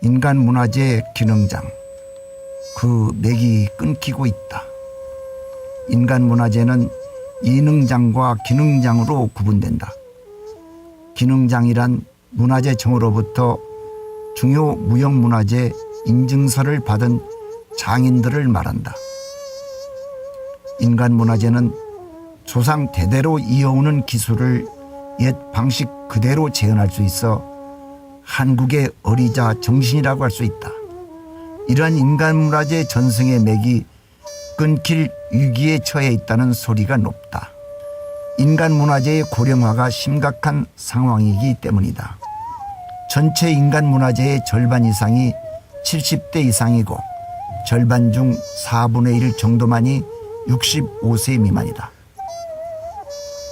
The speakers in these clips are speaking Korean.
인간문화재 기능장, 그 맥이 끊기고 있다. 인간문화재는 이능장과 기능장으로 구분된다. 기능장이란 문화재청으로부터 중요 무형문화재 인증서를 받은 장인들을 말한다. 인간문화재는 조상 대대로 이어오는 기술을 옛 방식 그대로 재현할 수 있어 한국의 어리자 정신이라고 할 수 있다. 이러한 인간문화재 전승의 맥이 끊길 위기에 처해 있다는 소리가 높다. 인간문화재의 고령화가 심각한 상황이기 때문이다. 전체 인간문화재의 절반 이상이 70대 이상이고 절반 중 4분의 1 정도만이 65세 미만이다.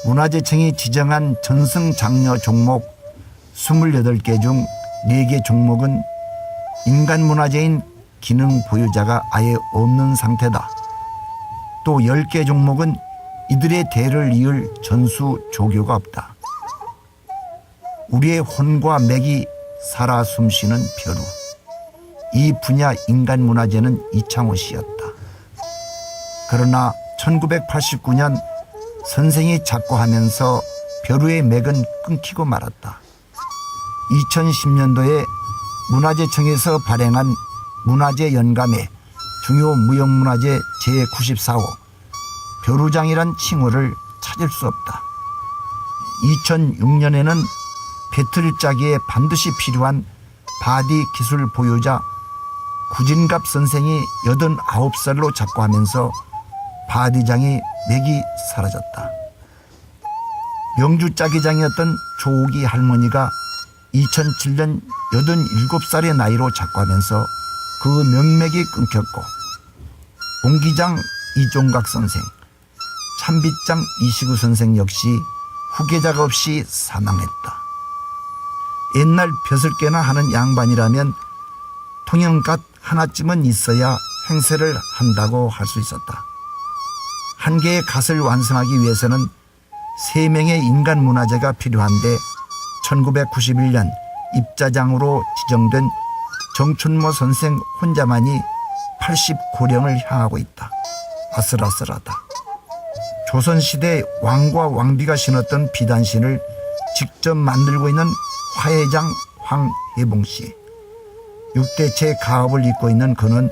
문화재청이 지정한 전승 장려 종목 28개 중 4개 종목은 인간문화재인 기능 보유자가 아예 없는 상태다. 또 10개 종목은 이들의 대를 이을 전수 조교가 없다. 우리의 혼과 맥이 살아 숨쉬는 벼루. 이 분야 인간문화재는 이창호 씨였다. 그러나 1989년 선생이 작고하면서 벼루의 맥은 끊기고 말았다. 2010년도에 문화재청에서 발행한 문화재 연감에 중요 무형문화재 제94호 벼루장이란 칭호를 찾을 수 없다. 2006년에는 배틀짜기에 반드시 필요한 바디 기술 보유자 구진갑 선생이 89살로 작고하면서 바디장이 맥이 사라졌다. 명주짜기장이었던 조옥이 할머니가 2007년 87살의 나이로 작고하면서 그 명맥이 끊겼고, 옹기장 이종각 선생, 참빗장 이시구 선생 역시 후계자가 없이 사망했다. 옛날 벼슬개나 하는 양반이라면 통영갓 하나쯤은 있어야 행세를 한다고 할 수 있었다. 한 개의 갓을 완성하기 위해서는 3명의 인간문화재가 필요한데 1991년 입자장으로 지정된 정춘모 선생 혼자만이 80고령을 향하고 있다. 아슬아슬하다. 조선시대 왕과 왕비가 신었던 비단신을 직접 만들고 있는 화해장 황혜봉씨. 6대째 가업을 잇고 있는 그는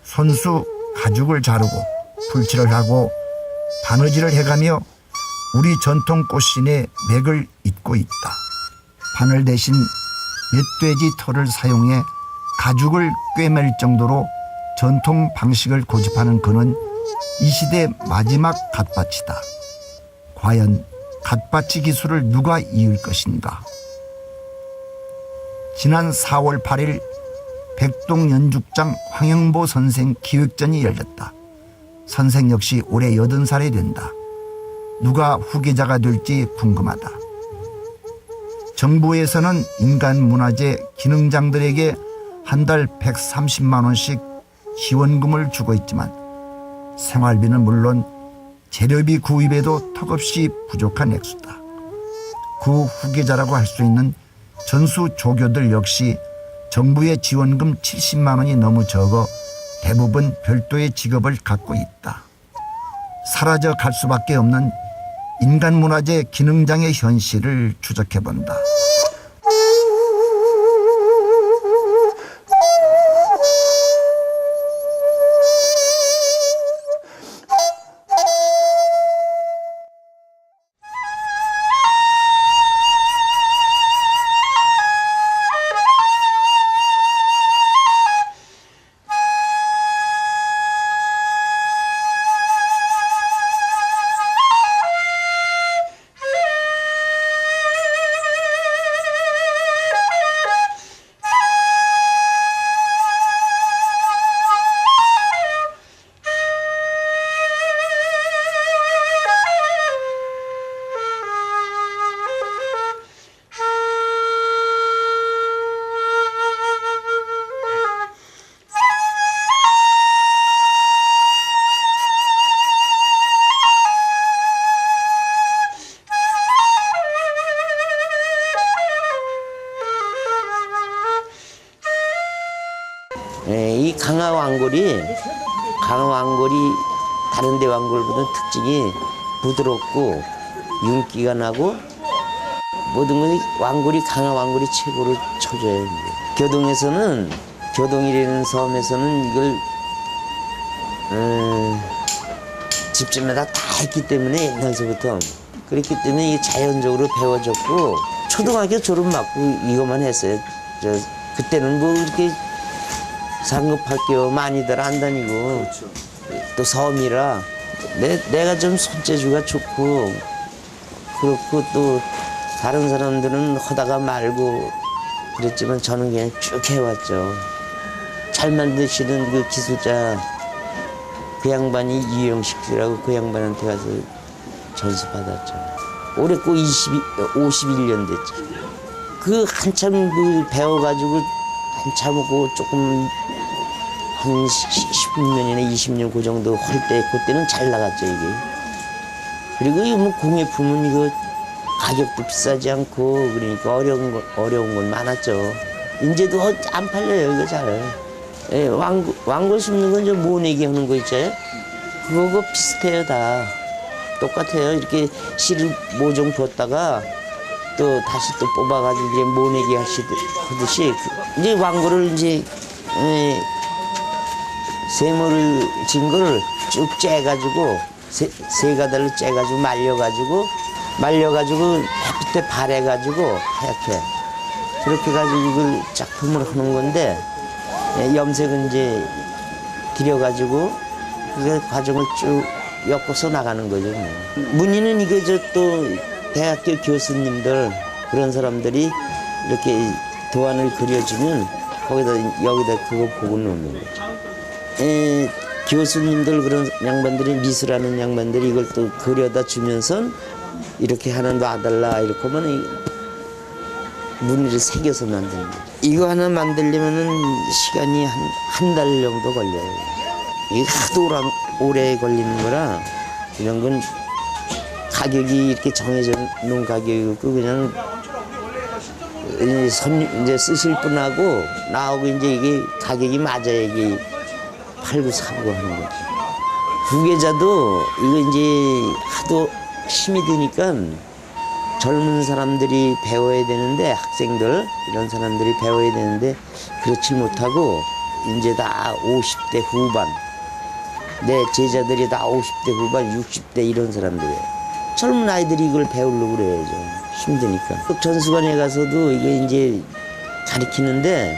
손수 가죽을 자르고 풀칠을 하고 바느질을 해가며 우리 전통 꽃신의 맥을 잇고 있다. 바늘 대신 멧돼지 털을 사용해 가죽을 꿰맬 정도로 전통 방식을 고집하는 그는 이 시대 마지막 갓밭이다. 과연 갓밭이 기술을 누가 이을 것인가? 지난 4월 8일 백동연죽장 황영보 선생 기획전이 열렸다. 선생 역시 올해 80살이 된다. 누가 후계자가 될지 궁금하다. 정부에서는 인간문화재 기능장들에게 한 달 130만 원씩 지원금을 주고 있지만 생활비는 물론 재료비 구입에도 턱없이 부족한 액수다. 그 후계자라고 할 수 있는 전수 조교들 역시 정부의 지원금 70만 원이 너무 적어 대부분 별도의 직업을 갖고 있다. 사라져 갈 수밖에 없는 인간문화재 기능장의 현실을 추적해본다. 강화 왕골이 다른 데 왕골보다 특징이 부드럽고 윤기가 나고 모든 것이 강화 왕골이 최고로 쳐줘요. 교동이라는 섬에서는 이걸 집집마다 다 했기 때문에 옛날서부터 그렇기 때문에 이게 자연적으로 배워졌고 초등학교 졸업 맞고 이것만 했어요. 그때는 뭐 이렇게 상급학교 많이들 안 다니고 또 섬이라 내가 좀 손재주가 좋고 그렇고 또 다른 사람들은 하다가 말고 그랬지만 저는 그냥 쭉 해왔죠. 잘 만드시는 그 기술자 그 양반이 이영식 씨라고 그 양반한테 가서 전수 받았죠. 올해 꼭 51년 됐죠. 그 한참 그 배워가지고 한참 그 조금 한 10년이나 20년 그 정도 할 때 그때는 잘 나갔죠 이게. 그리고 이 뭐 공예품은 이거 가격도 비싸지 않고 그러니까 어려운 건 많았죠. 이제도 안 팔려요 이거 잘. 예, 왕골 심는 건 저 모내기 하는 거 있잖아요. 그거 비슷해요 다. 똑같아요. 이렇게 실을 모종 뒀다가 또 다시 또 뽑아가지고 이제 모내기 하듯이 이제 왕골을 이제 세모를 진 거를 쭉 째가지고 세 가닥을 째가지고 말려가지고 햇빛에 발해가지고 하얗게 그렇게 가지고 이걸 작품을 하는 건데 염색은 이제 들여가지고 그 과정을 쭉 엮어서 나가는 거죠. 문의는 이거 또 대학교 교수님들 그런 사람들이 이렇게 도안을 그려주면 여기다 그거 보고 놓는 거죠. 교수님들 그런 양반들이 미술하는 양반들이 이걸 또 그려다 주면서 이렇게 하나 놔달라 이렇게 하면 무늬를 새겨서 만드는 거죠. 이거 하나 만들려면은 시간이 한 달 정도 걸려요. 이게 하도 오래 걸리는 거라 이런 건 가격이 이렇게 정해져 놓은 가격이고 그냥 이제 쓰실 분하고 나하고 이제 이게 가격이 맞아야 이게 팔고 사고 하는 거죠. 후계자도 이거 이제 하도 힘이 드니까 젊은 사람들이 배워야 되는데 학생들 이런 사람들이 배워야 되는데 그렇지 못하고 이제 다 50대 후반 내 제자들이 다 50대 후반 60대 이런 사람들이에요. 젊은 아이들이 이걸 배우려고 그래야죠. 힘드니까. 전수관에 가서도 이게 이제 가리키는데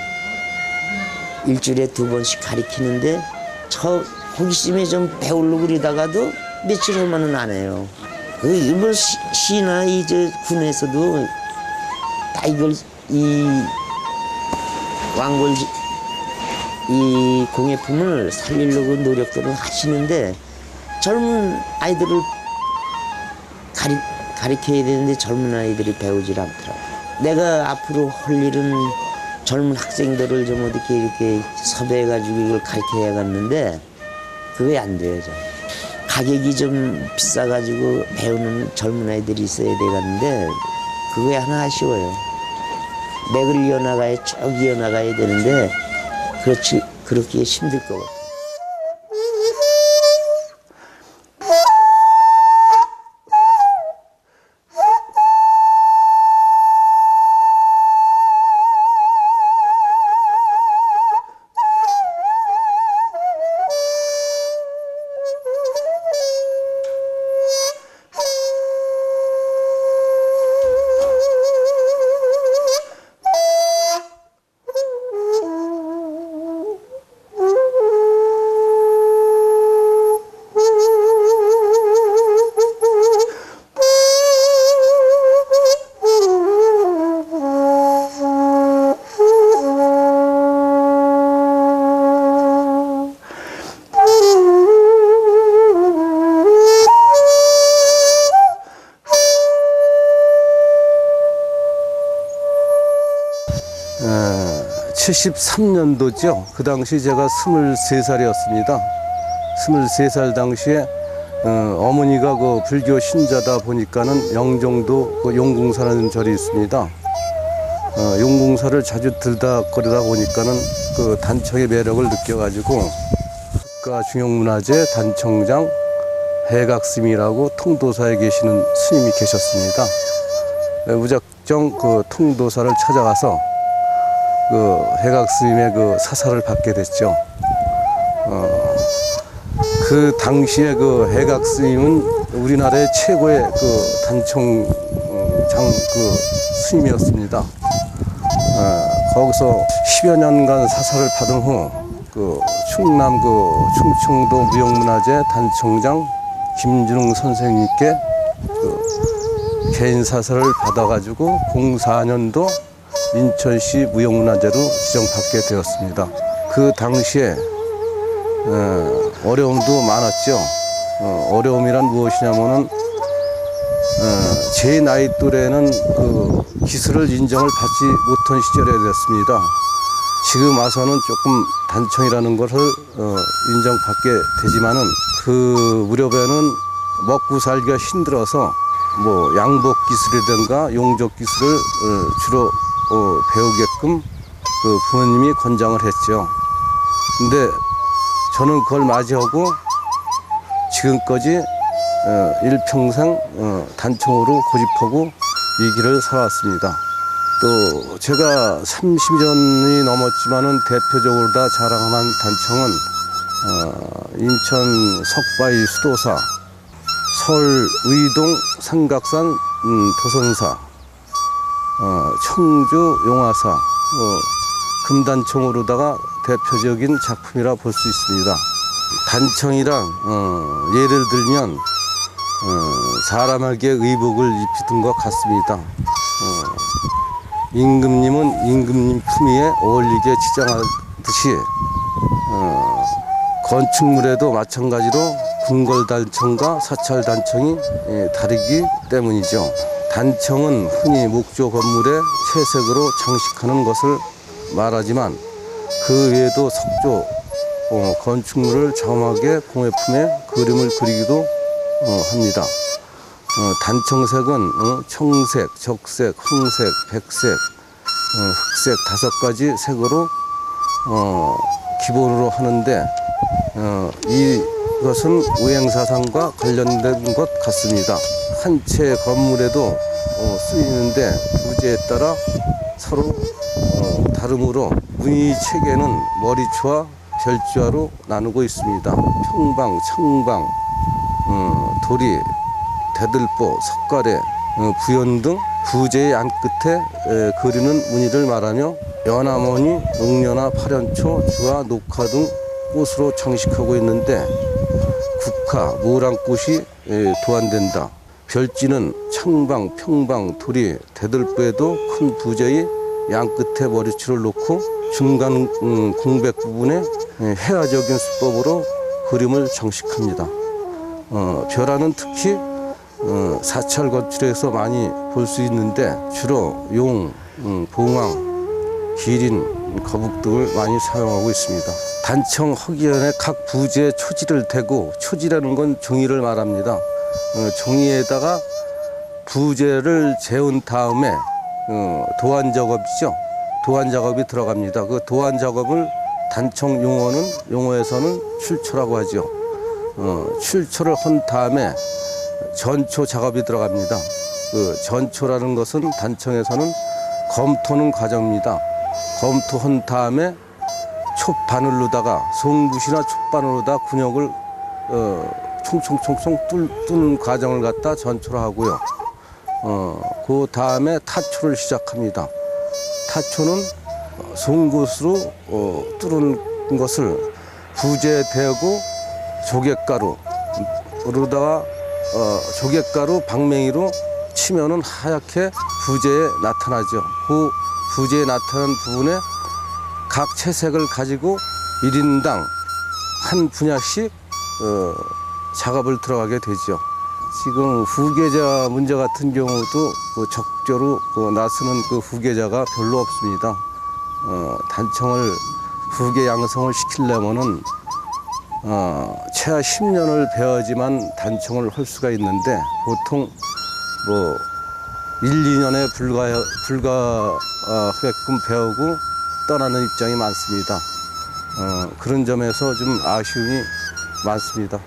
일주일에 2번씩 가리키는데 호기심에 좀 배우려고 그러다가도 며칠 하면은 안 해요. 뭐 시나 군에서도 다 이걸 왕골 이 공예품을 살리려고 노력들을 하시는데 젊은 아이들을 가리켜야 되는데 젊은 아이들이 배우질 않더라고. 내가 앞으로 할 일은 젊은 학생들을 좀 어떻게 이렇게 섭외해가지고 이걸 가르쳐야겠는데 그게 안 돼요. 가격이 좀 비싸가지고 배우는 젊은 아이들이 있어야 되겠는데 그게 하나 아쉬워요. 맥을 이어나가야 쭉 이어나가야 되는데 그렇게 힘들 것 같아요. 에, 73년도죠. 그 당시 제가 23살이었습니다. 23살 당시에 어머니가 그 불교 신자다 보니까는 영종도 그 용궁사라는 절이 있습니다. 용궁사를 자주 들다거리다 보니까는 그 단청의 매력을 느껴가지고 국가 중용문화재 단청장 해각스님이라고 통도사에 계시는 스님이 계셨습니다. 무작정 그 통도사를 찾아가서 그 해각스님의 그 사사를 받게 됐죠. 그 당시에 그 해각스님은 우리나라의 최고의 그 단청장 그 스님이었습니다. 거기서 10여 년간 사사를 받은 후 그 충남 그 충청도 무형문화재 단청장 김준웅 선생님께 그 개인 사사를 받아가지고 04년도 인천시 무형문화재로 지정받게 되었습니다. 그 당시에 어려움도 많았죠. 어려움이란 무엇이냐면은 제 나이 또래는 그 기술을 인정을 받지 못한 시절이었습니다. 지금 와서는 조금 단청이라는 것을 인정받게 되지만은 그 무렵에는 먹고 살기가 힘들어서 뭐 양복 기술이든가 용접 기술을 주로 배우게끔 그 부모님이 권장을 했죠. 근데 저는 그걸 맞이하고 지금까지 일평생 단청으로 고집하고 이 길을 살아왔습니다. 또 제가 30년이 넘었지만은 대표적으로 다 자랑한 단청은 인천 석바위 수도사, 서울 의동 삼각산 도선사, 청주 용화사, 금단청으로다가 대표적인 작품이라 볼 수 있습니다. 단청이란 예를 들면 사람에게 의복을 입히던 것 같습니다. 임금님은 임금님 품위에 어울리게 치장하듯이 건축물에도 마찬가지로 궁궐단청과 사찰단청이 다르기 때문이죠. 단청은 흔히 목조 건물에 채색으로 장식하는 것을 말하지만 그 외에도 석조, 건축물을 장엄하게 공예품에 그림을 그리기도 합니다. 단청색은 청색, 적색, 황색, 백색, 흑색 5가지 색으로 기본으로 하는데 이것은 우행사상과 관련된 것 같습니다. 한 채 건물에도 쓰이는데 부재에 따라 서로 다르므로 무늬 체계는 머리추와 별주화로 나누고 있습니다. 평방, 청방, 도리, 대들보, 석가래, 부연 등 부재의 안끝에 그리는 무늬를 말하며 연화무늬, 옥연화, 파련초, 주화, 녹화 등 꽃으로 장식하고 있는데 국화, 모란꽃이 도안된다. 별지는 창방, 평방, 도리, 대들보에도 큰 부재의 양끝에 머리추를 놓고 중간 공백 부분에 회화적인 수법으로 그림을 장식합니다. 벼라는 특히 사찰 건축에서 많이 볼 수 있는데 주로 용, 봉황, 기린, 거북 등을 많이 사용하고 있습니다. 단청 허기연에 각 부지에 초지를 대고, 초지라는 건 종이를 말합니다. 종이에다가 부재를 재운 다음에 도안 작업이죠. 도안 작업이 들어갑니다. 그 도안 작업을 단청 용어에서는 출초라고 하죠. 출초를 한 다음에 전초 작업이 들어갑니다. 그 전초라는 것은 단청에서는 검토는 과정입니다. 검토한 다음에 촛바늘로다가 송붓이나 촛바늘로다 군역을 총총총총 뚫는 과정을 갖다 전초로 하고요. 그 다음에 타초를 시작합니다. 타초는 송곳으로 뚫은 것을 부재에 대고 조갯가루로다가 조갯가루 방맹이로 치면은 하얗게 부재에 나타나죠. 그 부재에 나타난 부분에 각 채색을 가지고 1인당 한 분야씩 작업을 들어가게 되죠. 지금 후계자 문제 같은 경우도 적절로 나서는 그 후계자가 별로 없습니다. 단청을 후계 양성을 시키려면은 최하 10년을 배워야지만 단청을 할 수가 있는데 보통 뭐 1, 2년에 하게끔 배우고 떠나는 입장이 많습니다. 그런 점에서 좀 아쉬움이 많습니다.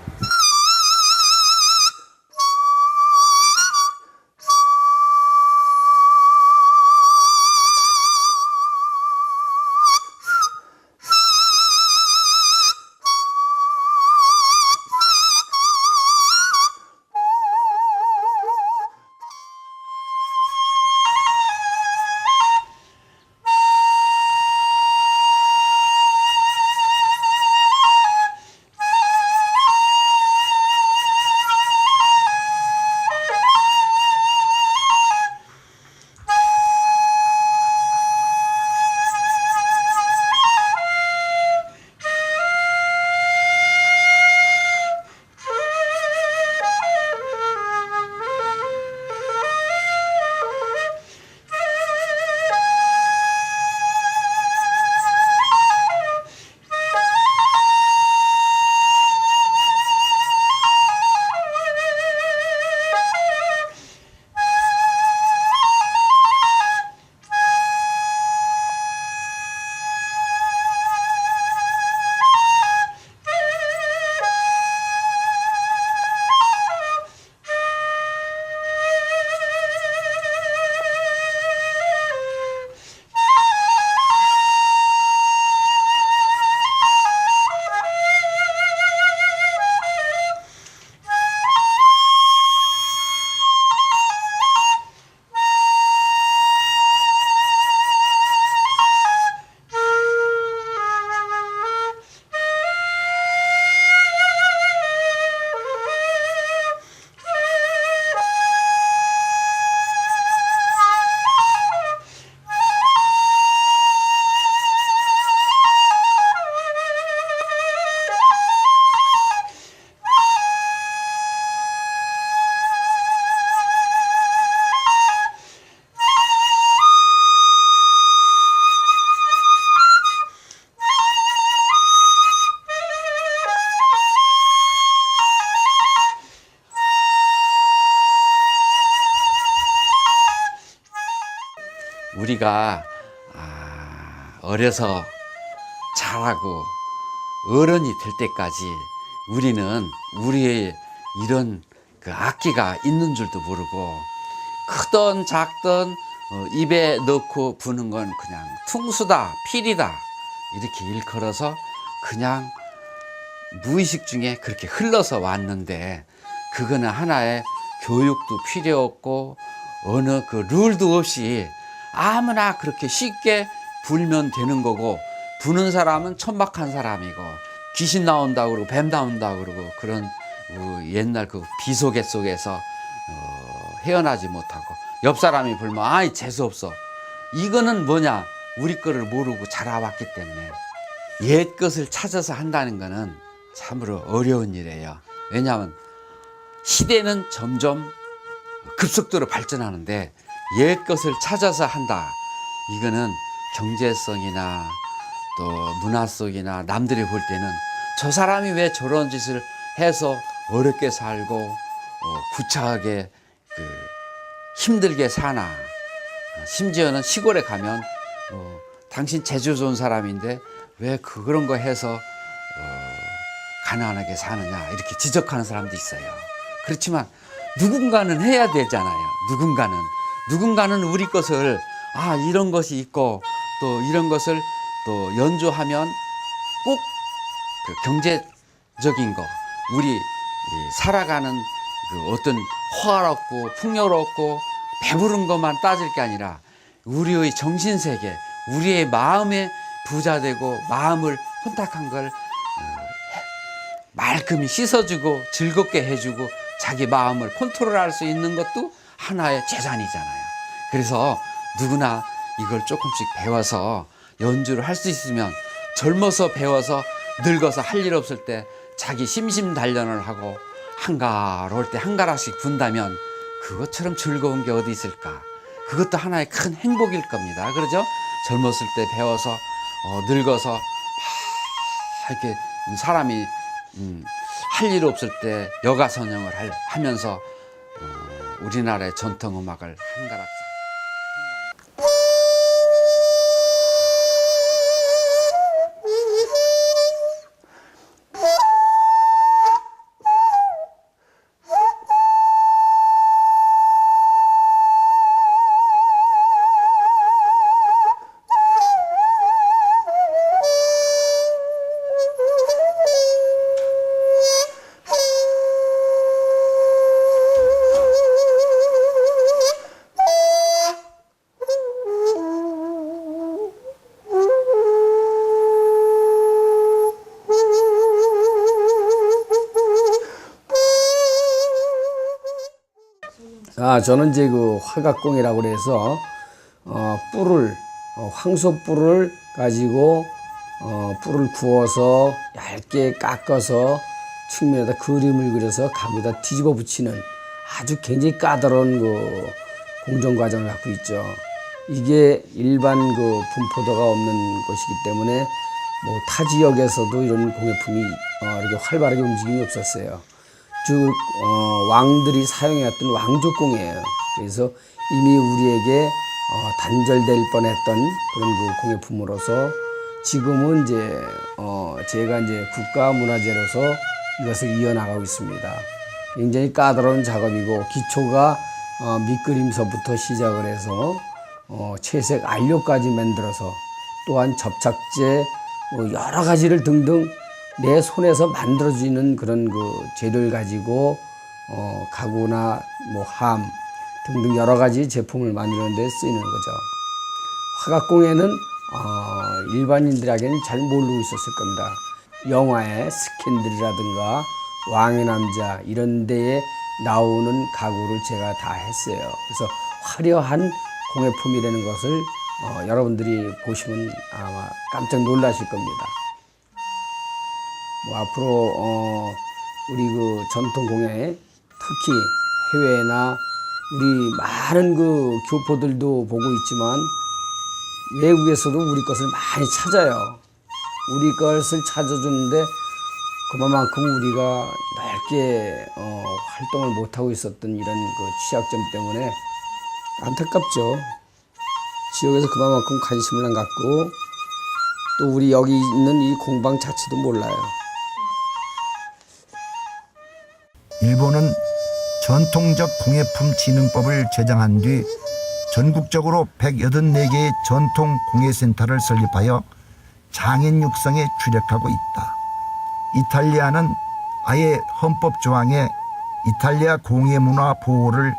우리가 어려서 자라고 어른이 될 때까지 우리는 우리의 이런 그 악기가 있는 줄도 모르고 크던 작던 입에 넣고 부는 건 그냥 퉁수다 필이다 이렇게 일컬어서 그냥 무의식 중에 그렇게 흘러서 왔는데 그거는 하나의 교육도 필요 없고 어느 그 룰도 없이 아무나 그렇게 쉽게 불면 되는 거고 부는 사람은 천박한 사람이고 귀신 나온다 그러고 뱀 나온다 그러고 그런 옛날 그 비속애 속에서 헤어나지 못하고 옆 사람이 불면 아이 재수없어 이거는 뭐냐 우리 거를 모르고 자라왔기 때문에 옛 것을 찾아서 한다는 거는 참으로 어려운 일이에요. 왜냐하면 시대는 점점 급속도로 발전하는데 옛 것을 찾아서 한다. 이거는 경제성이나 또 문화 속이나 남들이 볼 때는 저 사람이 왜 저런 짓을 해서 어렵게 살고 구차하게 힘들게 사나. 심지어는 시골에 가면 당신 재주 좋은 사람인데 왜 그런 거 해서 가난하게 사느냐 이렇게 지적하는 사람도 있어요. 그렇지만 누군가는 해야 되잖아요. 누군가는 우리 것을 이런 것이 있고 또 이런 것을 또 연주하면 꼭 그 경제적인 거 우리 살아가는 그 어떤 화롭고 풍요롭고 배부른 것만 따질 게 아니라 우리의 정신세계 우리의 마음에 부자되고 마음을 혼탁한 걸 말끔히 씻어주고 즐겁게 해주고 자기 마음을 컨트롤할 수 있는 것도 하나의 재산이잖아요. 그래서 누구나 이걸 조금씩 배워서 연주를 할 수 있으면 젊어서 배워서 늙어서 할 일 없을 때 자기 심심단련을 하고 한가로울 때 한가락씩 분다면 그것처럼 즐거운 게 어디 있을까. 그것도 하나의 큰 행복일 겁니다. 그러죠? 젊었을 때 배워서 늙어서 이렇게 사람이 할 일 없을 때 여가선영을 하면서 우리나라의 전통음악을 한가락 저는 이제 그 화각공이라고 그래서 뿔을 황소뿔을 가지고 뿔을 구워서 얇게 깎아서 측면에다 그림을 그려서 가구에다 뒤집어 붙이는 아주 굉장히 까다로운 그 공정 과정을 갖고 있죠. 이게 일반 그 분포도가 없는 곳이기 때문에 뭐 타 지역에서도 이런 공예품이 이렇게 활발하게 움직임이 없었어요. 즉 왕들이 사용해왔던 왕족공이에요. 그래서 이미 우리에게 단절될 뻔했던 그런 그 공예품으로서 지금은 이제 제가 이제 국가문화재로서 이것을 이어나가고 있습니다. 굉장히 까다로운 작업이고 기초가 밑그림서부터 시작을 해서 채색 안료까지 만들어서 또한 접착제 뭐 여러 가지를 등등 내 손에서 만들어지는 그런 그 재료를 가지고 가구나 뭐 함 등등 여러 가지 제품을 만드는 데 쓰이는 거죠. 화각공예는 일반인들에게는 잘 모르고 있었을 겁니다. 영화의 스캔들이라든가 왕의 남자 이런 데에 나오는 가구를 제가 다 했어요. 그래서 화려한 공예품이라는 것을 여러분들이 보시면 아마 깜짝 놀라실 겁니다. 뭐 앞으로 우리 그 전통 공예 특히 해외나 우리 많은 그 교포들도 보고 있지만 외국에서도 우리 것을 많이 찾아요. 우리 것을 찾아주는데 그만큼 우리가 넓게 활동을 못하고 있었던 이런 그 취약점 때문에 안타깝죠. 지역에서 그만큼 관심을 안 갖고 또 우리 여기 있는 이 공방 자체도 몰라요. 일본은 전통적 공예품 진흥법을 제정한 뒤 전국적으로 184개의 전통 공예센터를 설립하여 장인 육성에 주력하고 있다. 이탈리아는 아예 헌법 조항에 이탈리아 공예문화 보호를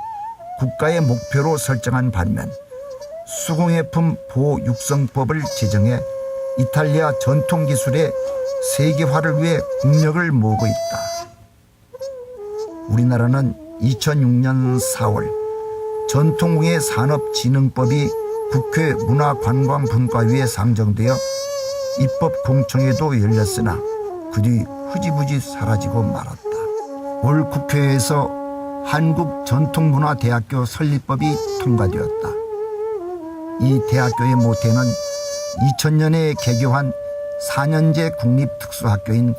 국가의 목표로 설정한 반면 수공예품 보호 육성법을 제정해 이탈리아 전통기술의 세계화를 위해 국력을 모으고 있다. 우리나라는 2006년 4월 전통공예 산업진흥법이 국회 문화관광분과위에 상정되어 입법 공청회도 열렸으나 그 뒤 흐지부지 사라지고 말았다. 올 국회에서 한국전통문화대학교 설립법이 통과되었다. 이 대학교의 모태는 2000년에 개교한 4년제 국립특수학교인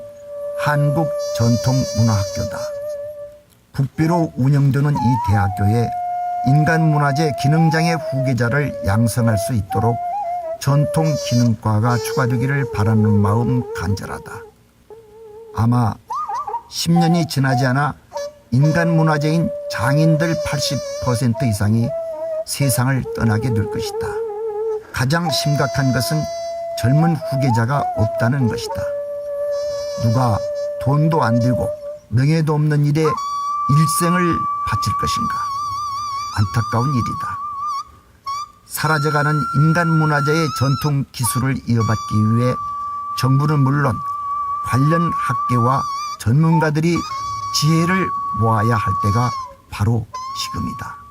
한국전통문화학교다. 국비로 운영되는 이 대학교에 인간문화재 기능장애 후계자를 양성할 수 있도록 전통기능과가 추가되기를 바라는 마음 간절하다. 아마 10년이 지나지 않아 인간문화재인 장인들 80% 이상이 세상을 떠나게 될 것이다. 가장 심각한 것은 젊은 후계자가 없다는 것이다. 누가 돈도 안 들고 명예도 없는 일에 일생을 바칠 것인가? 안타까운 일이다. 사라져가는 인간문화재의 전통 기술을 이어받기 위해 정부는 물론 관련 학계와 전문가들이 지혜를 모아야 할 때가 바로 지금이다.